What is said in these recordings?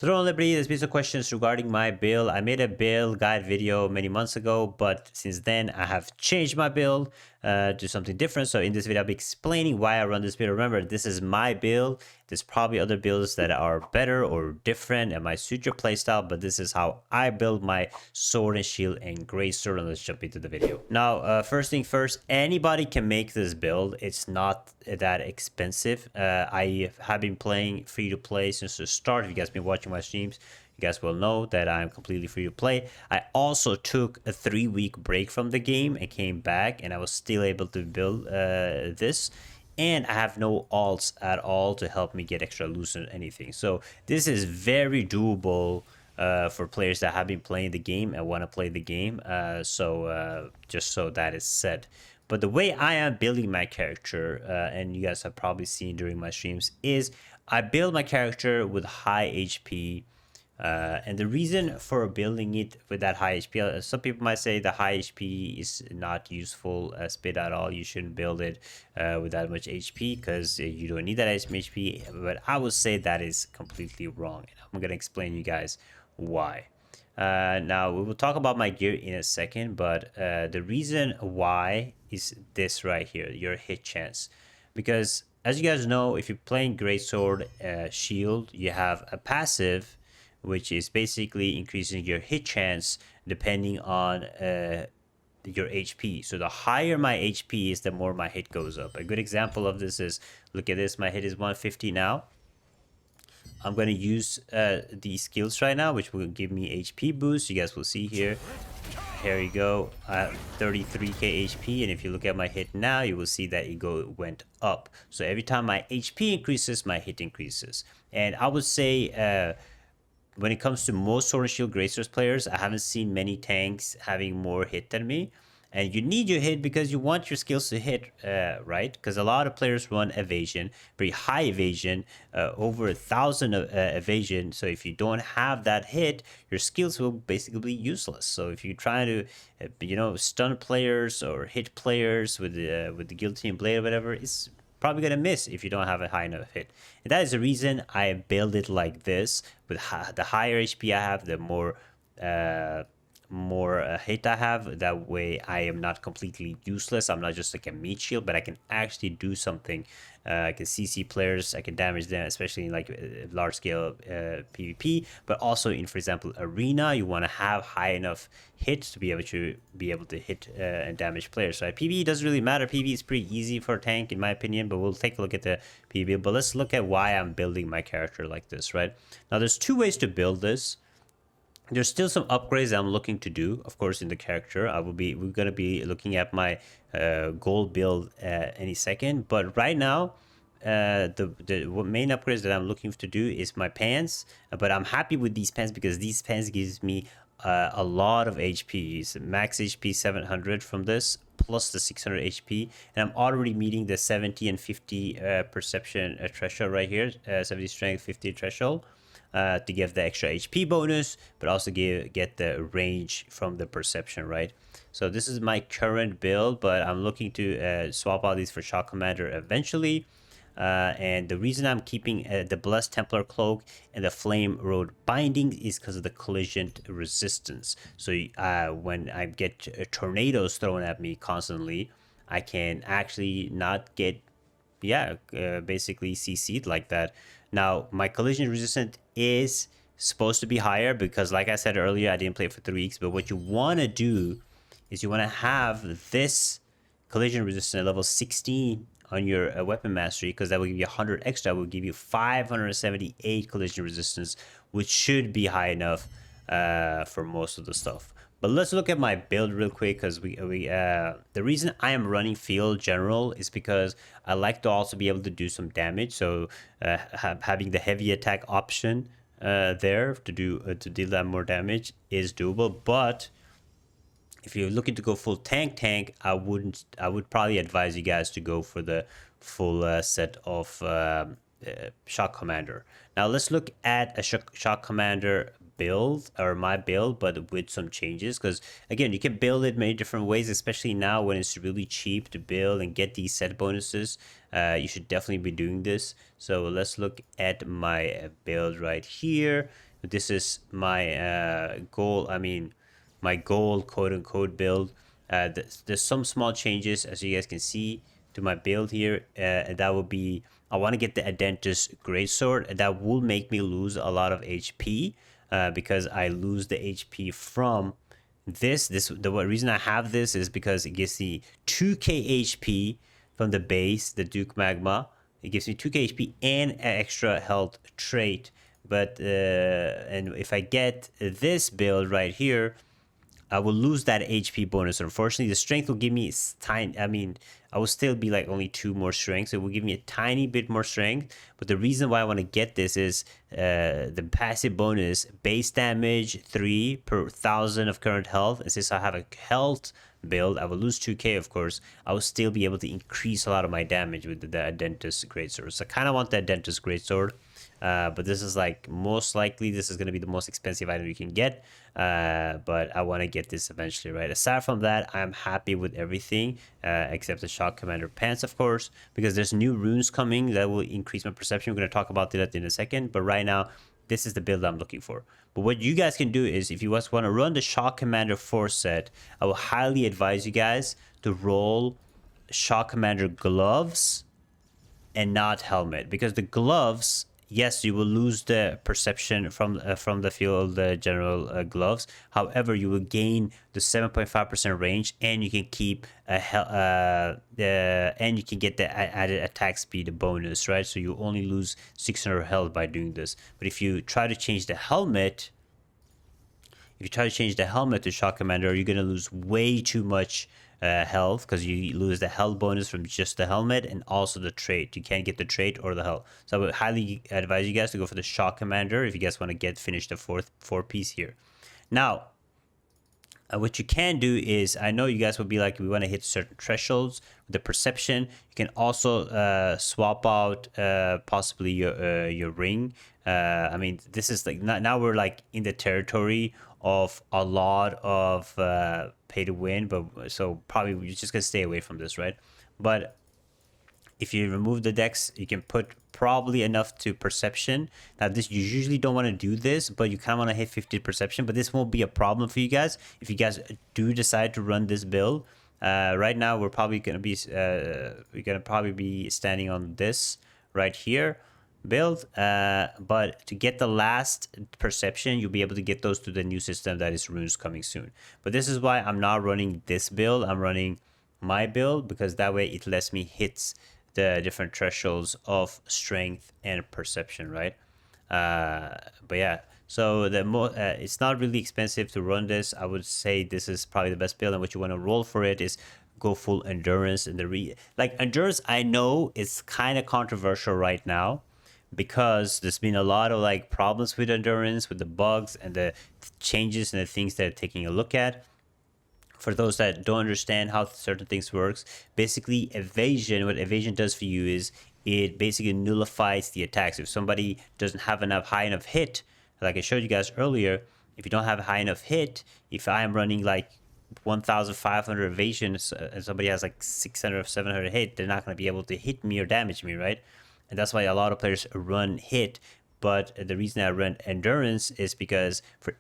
Hello everybody, there's been some questions regarding my build. I made a build guide video many months ago, but since then I have changed my build to something different. So in this video, I'll be explaining why I run this build. Remember, this is my build. There's probably other builds that are better or different and might suit your playstyle, but this is how I build my sword and shield and greatsword. And let's jump into the video. Now, first thing first, anybody can make this build. It's not that expensive. I have been playing free to play since the start. If you guys have been watching my streams, you guys will know that I'm completely free to play. I also took a 3-week break from the game and came back, and I was still able to build this. And I have no alts at all to help me get extra loot or anything. So this is very doable for players that have been playing the game and want to play the game. Just so that is said. But the way I am building my character, and you guys have probably seen during my streams, is I build my character with high HP. And the reason for building it with that high HP, some people might say the high HP is not useful speed at all. You shouldn't build it with that much HP because you don't need that much HP. But I would say that is completely wrong. And I'm going to explain you guys why. Now, we will talk about my gear in a second, but the reason why is this right here, your hit chance. Because as you guys know, if you're playing Greatsword Shield, you have a passive, which is basically increasing your hit chance depending on your HP. So the higher my HP is, the more my hit goes up. A good example of this is, look at this, my hit is 150 now. I'm going to use these skills right now, which will give me HP boost. You guys will see here. Here you go, 33k HP, and if you look at my hit now, you will see that it went up. So every time my HP increases, my hit increases. And I would say when it comes to most Sword and Shield Greatsword players, I haven't seen many tanks having more hit than me. And you need your hit because you want your skills to hit, right? Because a lot of players run evasion, very high evasion, over 1,000 evasion. So if you don't have that hit, your skills will basically be useless. So if you're trying to, stun players or hit players with the guillotine blade or whatever, it's probably gonna miss if you don't have a high enough hit. And that is the reason I build it like this. With the higher HP I have, the more hit I have. That way I am not completely useless. I'm not just like a meat shield, but I can actually do something. I can CC players, I can damage them, especially in like large scale PvP, but also in, for example, arena, you want to have high enough hits to be able to hit and damage players. Right? PvE doesn't really matter. PvE is pretty easy for a tank in my opinion, but we'll take a look at the PvE. But let's look at why I'm building my character like this, right? Now there's two ways to build this. There's still some upgrades I'm looking to do, of course, in the character. We're gonna be looking at my gold build any second. But right now, the main upgrades that I'm looking to do is my pants. But I'm happy with these pants because these pants gives me a lot of HP. It's max HP 700 from this, plus the 600 HP, and I'm already meeting the 70 and 50 perception threshold right here. 70 strength, 50 threshold. To give the extra HP bonus, but also get the range from the perception, right? So this is my current build, but I'm looking to swap out these for Shock Commander eventually. And the reason I'm keeping the Blessed Templar Cloak and the Flame Road Binding is because of the collision resistance. So when I get tornadoes thrown at me constantly, I can actually not get basically CC'd like that. Now, my collision resistance is supposed to be higher because, like I said earlier, I didn't play it for 3 weeks. But what you want to do is you want to have this collision resistance at level 16 on your weapon mastery, because that will give you 100 extra. Will give you 578 collision resistance, which should be high enough for most of the stuff. But let's look at my build real quick, because the reason I am running field general is because I like to also be able to do some damage. So having the heavy attack option there to deal that more damage is doable. But if you're looking to go full tank, I would probably advise you guys to go for the full set of Shock Commander. Now let's look at a Shock Commander build, or my build, but with some changes, because again, you can build it many different ways, especially now when it's really cheap to build and get these set bonuses. You should definitely be doing this. So let's look at my build right here. This is my goal. I mean, my goal, quote unquote, build. There's some small changes, as you guys can see, to my build here. And that will be, I want to get the Adentis greatsword. That will make me lose a lot of HP because I lose the HP from the reason I have this is because it gives me 2k HP from the base, the Duke Magma. It gives me 2k HP and an extra health trait. But and if I get this build right here, I will lose that HP bonus. Unfortunately, the strength will give me tiny. I mean, I will still be like only 2 more strength. So it will give me a tiny bit more strength. But the reason why I want to get this is the passive bonus, base damage 3 per 1,000 of current health. And since I have a health build, I will lose 2k, of course. I will still be able to increase a lot of my damage with the Adentis Greatsword. So I kind of want the Adentis Greatsword. But this is like, most likely this is going to be the most expensive item you can get, but I want to get this eventually, right? Aside from that, I'm happy with everything except the Shock Commander pants, of course, because there's new runes coming that will increase my perception. We're going to talk about that in a second, but right now this is the build I'm looking for. But what you guys can do is, if you guys want to run the Shock Commander 4 set, I will highly advise you guys to roll Shock Commander gloves and not helmet, because the gloves, yes, you will lose the perception from the field general gloves. However, you will gain the 7.5% range, and you can keep and you can get the added attack speed bonus, right? So you only lose 600 health by doing this. But if you try to change the helmet, to Shock Commander, you're gonna lose way too much health, because you lose the health bonus from just the helmet and also the trait. You can't get the trait or the health. So I would highly advise you guys to go for the Shock Commander if you guys want to finish the four piece here. Now, what you can do is, I know you guys will be like, we want to hit certain thresholds with the perception. You can also swap out possibly your ring. I mean, this is like, now we're like in the territory of a lot of pay to win, but so probably you're just gonna stay away from this, right? But if you remove the dex, you can put probably enough to perception. Now, this, you usually don't want to do this, but you kind of want to hit 50 perception. But this won't be a problem for you guys if you guys do decide to run this build. Right now, we're probably gonna be standing on this right here build, but to get the last perception, you'll be able to get those to the new system that is runes coming soon. But this is why I'm not running this build. I'm running my build, because that way it lets me hit the different thresholds of strength and perception, right? But yeah, so it's not really expensive to run this. I would say this is probably the best build, and what you want to roll for it is go full endurance. And like endurance, I know it's kind of controversial right now, because there's been a lot of like problems with endurance, with the bugs and the changes and the things that are taking a look at. For those that don't understand how certain things works, basically evasion, what evasion does for you is it basically nullifies the attacks. If somebody doesn't have high enough hit, like I showed you guys earlier, if you don't have a high enough hit, if I am running like 1,500 evasion and somebody has like 600 or 700 hit, they're not going to be able to hit me or damage me, right? And that's why a lot of players run hit. But the reason I run endurance is because for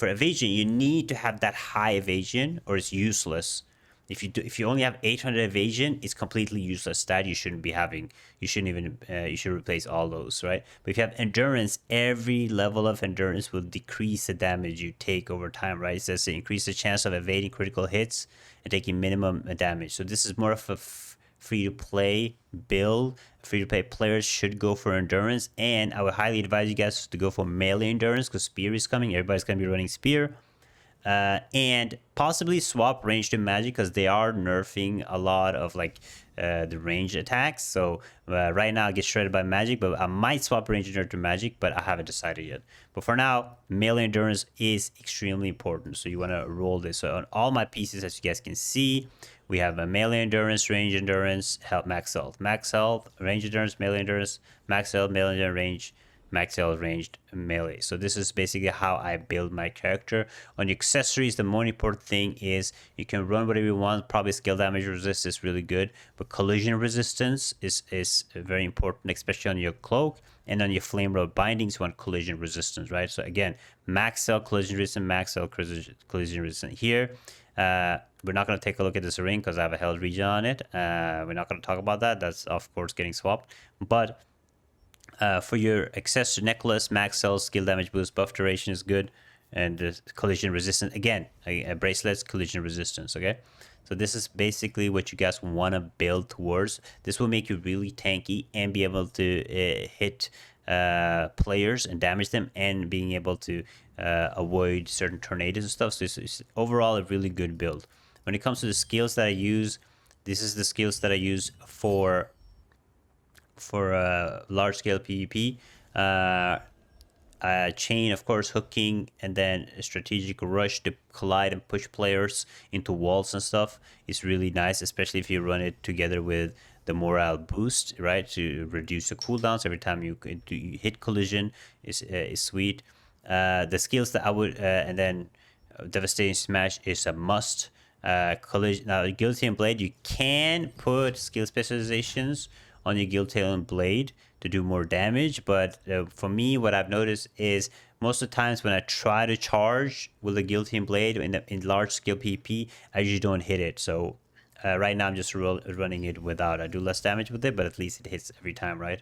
evasion, you need to have that high evasion, or it's useless. If you only have 800 evasion, it's completely useless stat. You shouldn't be having. You shouldn't even. You should replace all those, right? But if you have endurance, every level of endurance will decrease the damage you take over time, right? It says to increase the chance of evading critical hits and taking minimum damage. So this is more of a free-to-play build. Free-to-play players should go for endurance, and I would highly advise you guys to go for melee endurance, because spear is coming. Everybody's going to be running spear. And possibly swap range to magic, because they are nerfing a lot of like the range attacks. So right now I get shredded by magic, but I might swap range endurance to magic, but I haven't decided yet. But for now, melee endurance is extremely important, so you want to roll this. So on all my pieces, as you guys can see, we have a melee endurance, range endurance, max health, range endurance, melee endurance, max health, melee endurance, range max L ranged melee. So this is basically how I build my character. On the accessories, the more important thing is you can run whatever you want. Probably skill damage resist is really good, but collision resistance is very important, especially on your cloak and on your flame robe bindings. You want collision resistance, right? So again, max L collision resistance, max L collision resistance here. We're not going to take a look at this ring because I have a held regen on it. We're not going to talk about that. That's of course getting swapped, but for your accessory necklace, max L skill damage boost, buff duration is good, and collision resistance again. Bracelets, collision resistance. Okay, so this is basically what you guys want to build towards. This will make you really tanky and be able to hit players and damage them, and being able to avoid certain tornadoes and stuff. So it's overall a really good build. When it comes to the skills that I use, this is the skills that I use for large scale PvP. Chain, of course, hooking, and then a strategic rush to collide and push players into walls and stuff is really nice, especially if you run it together with the morale boost, right, to reduce the cooldowns every time you hit collision is sweet. The skills that I would and then devastating smash is a must. Collision, now guillotine blade, you can put skill specializations on your guillotine blade to do more damage, but for me, what I've noticed is most of the times when I try to charge with a guillotine blade in large scale PP, I usually don't hit it. So right now I'm just running it without. I do less damage with it, but at least it hits every time, right?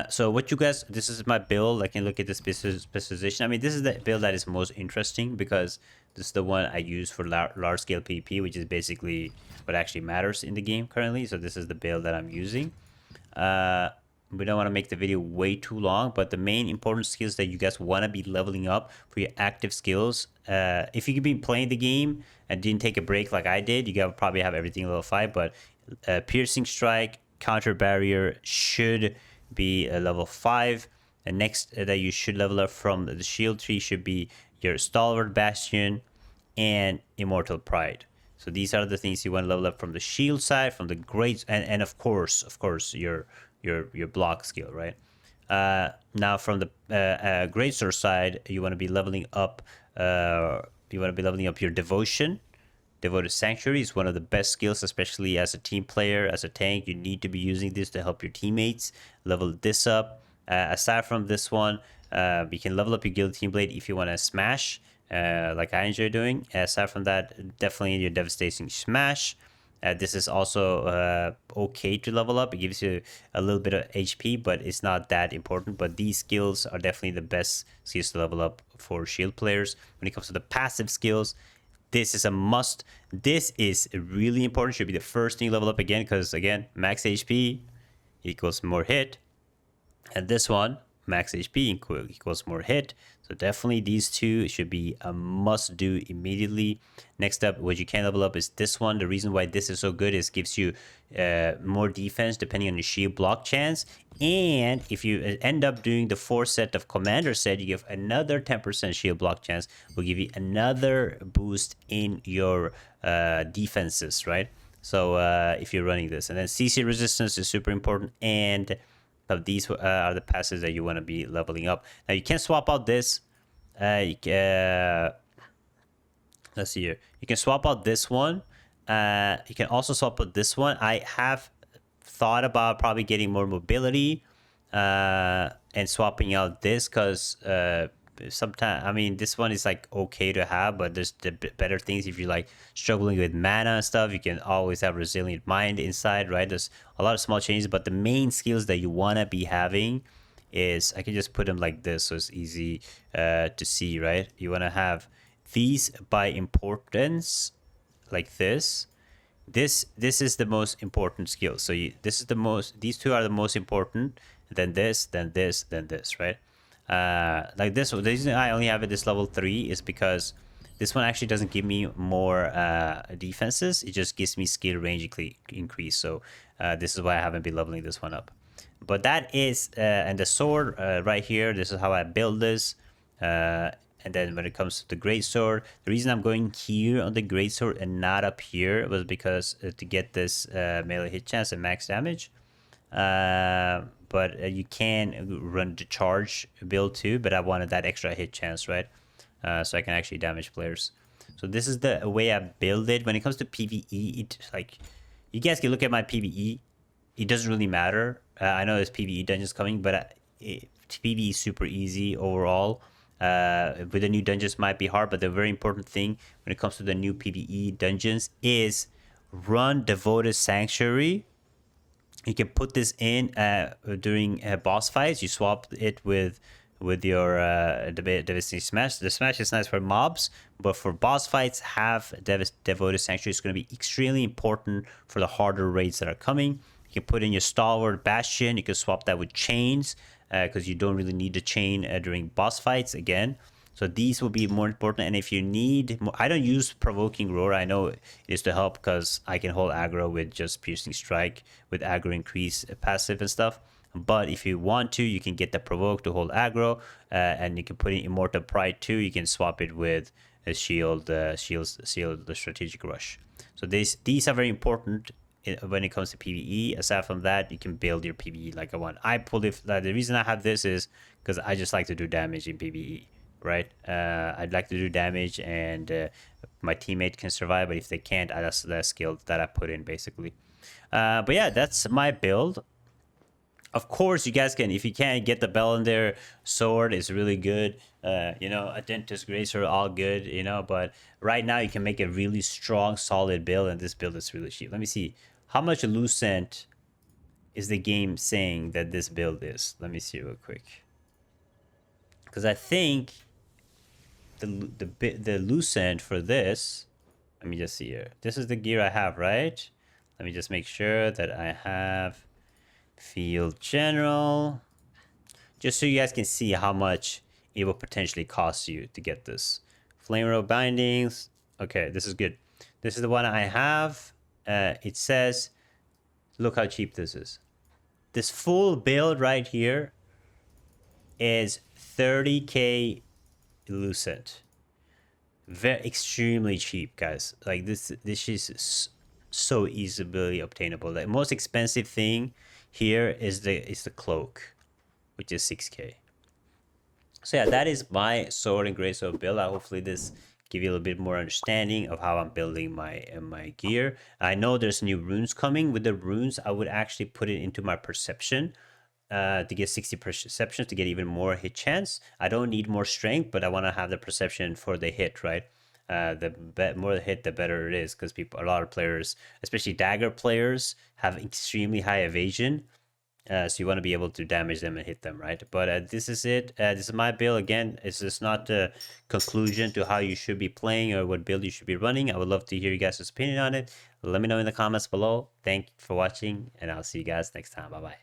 So what you guys, this is my build. I can look at the specialization. I mean, this is the build that is most interesting because this is the one I use for large scale PvP, which is basically what actually matters in the game currently. So this is the build that I'm using. We don't want to make the video way too long, but the main important skills that you guys want to be leveling up for your active skills. If you've been playing the game and didn't take a break like I did, you gotta probably have everything level 5, but piercing strike, counter barrier should be a level 5. And next that you should level up from the shield tree should be your stalwart bastion and immortal pride. So these are the things you want to level up from the shield side, from the great, and of course your block skill, right? Now from the greatsword side, you want to be leveling up. Your devotion. Devoted Sanctuary is one of the best skills, especially as a team player, as a tank. You need to be using this to help your teammates level this up. Aside from this one, you can level up your guillotine blade if you want to smash, like I enjoy doing. Aside from that, definitely your devastating smash. This is also okay to level up. It gives you a little bit of HP, but it's not that important. But these skills are definitely the best skills to level up for shield players. When it comes to the passive skills, this is a must. This is really important. Should be the first thing you level up again, because again, max HP equals more hit. And this one, max HP equals more hit. So definitely these two should be a must do immediately. Next up, what you can level up is this one. The reason why this is so good is gives you more defense depending on your shield block chance. And if you end up doing the 4 set of commander set, you give another 10% shield block chance. Will give you another boost in your defenses, right? So if you're running this, and then CC resistance is super important, and these are the passes that you want to be leveling up. Now you can swap out this. Let's see here. You can swap out this one. You can also swap out this one. I have thought about probably getting more mobility and swapping out this, because sometimes, I mean, this one is like okay to have, but there's the better things. If you're like struggling with mana and stuff, you can always have resilient mind inside, right? There's a lot of small changes, but the main skills that you want to be having is, I can just put them like this so it's easy to see, right? You want to have these by importance, like this. This is the most important skill. So these two are the most important, then this, then this, then this, right? Like this one, the reason I only have it this level 3 is because this one actually doesn't give me more defenses. It just gives me skill range increase. So this is why I haven't been leveling this one up. But that is, and the sword right here, this is how I build this. And then when it comes to the greatsword, the reason I'm going here on the greatsword and not up here was because to get this melee hit chance and max damage. But you can run the charge build too, but I wanted that extra hit chance, right? So I can actually damage players. So this is the way I build it. When it comes to PvE, it like you guys can look at my PvE. It doesn't really matter. I know there's PvE dungeons coming, but PvE is super easy overall. With the new dungeons might be hard, but the very important thing when it comes to the new PvE dungeons is run Devoted Sanctuary. You can put this in during boss fights. You swap it with your Devastating Smash. The Smash is nice for mobs, but for boss fights, have Devoted Sanctuary. It's going to be extremely important for the harder raids that are coming. You can put in your Stalwart Bastion. You can swap that with chains because you don't really need the chain during boss fights again. So these will be more important. And if you need, I don't use Provoking Roar. I know it is to help because I can hold aggro with just Piercing Strike with aggro increase passive and stuff. But if you want to, you can get the Provoke to hold aggro, and you can put in Immortal Pride too. You can swap it with a shield, the Strategic Rush. So these are very important when it comes to PvE. Aside from that, you can build your PvE like I want. I pulled it. The reason I have this is because I just like to do damage in PvE. Right, I'd like to do damage, and my teammate can survive, but if they can't, that's the skill that I put in basically. But yeah, that's my build. Of course, you guys can, if you can't get the bell in there, sword is really good. You know, a dentist greatsword, all good. You know, but right now you can make a really strong, solid build, and this build is really cheap. Let me see how much Lucent is the game saying that this build is. Let me see real quick, because I think the Lucent for this, let me just see here. This is the gear I have, right? Let me just make sure that I have Field General, just so you guys can see how much it will potentially cost you to get this. Flame Row Bindings. Okay, this is good. This is the one I have. It says, look how cheap this is. This full build right here is 30k Lucent. Very extremely cheap, guys. Like this is so easily obtainable. The most expensive thing here is the cloak, which is 6k. So yeah, that is my sword and greatsword build. Hopefully this give you a little bit more understanding of how I'm building my gear. I know there's new runes coming. With the runes, I would actually put it into my perception to get 60 perceptions to get even more hit chance. I don't need more strength, but I want to have the perception for the hit, right? The more the hit, the better it is, because a lot of players, especially dagger players, have extremely high evasion. So you want to be able to damage them and hit them, right? But this is it. This is my build. Again, it's just not the conclusion to how you should be playing or what build you should be running. I would love to hear you guys' opinion on it. Let me know in the comments below. Thank you for watching, and I'll see you guys next time. Bye-bye.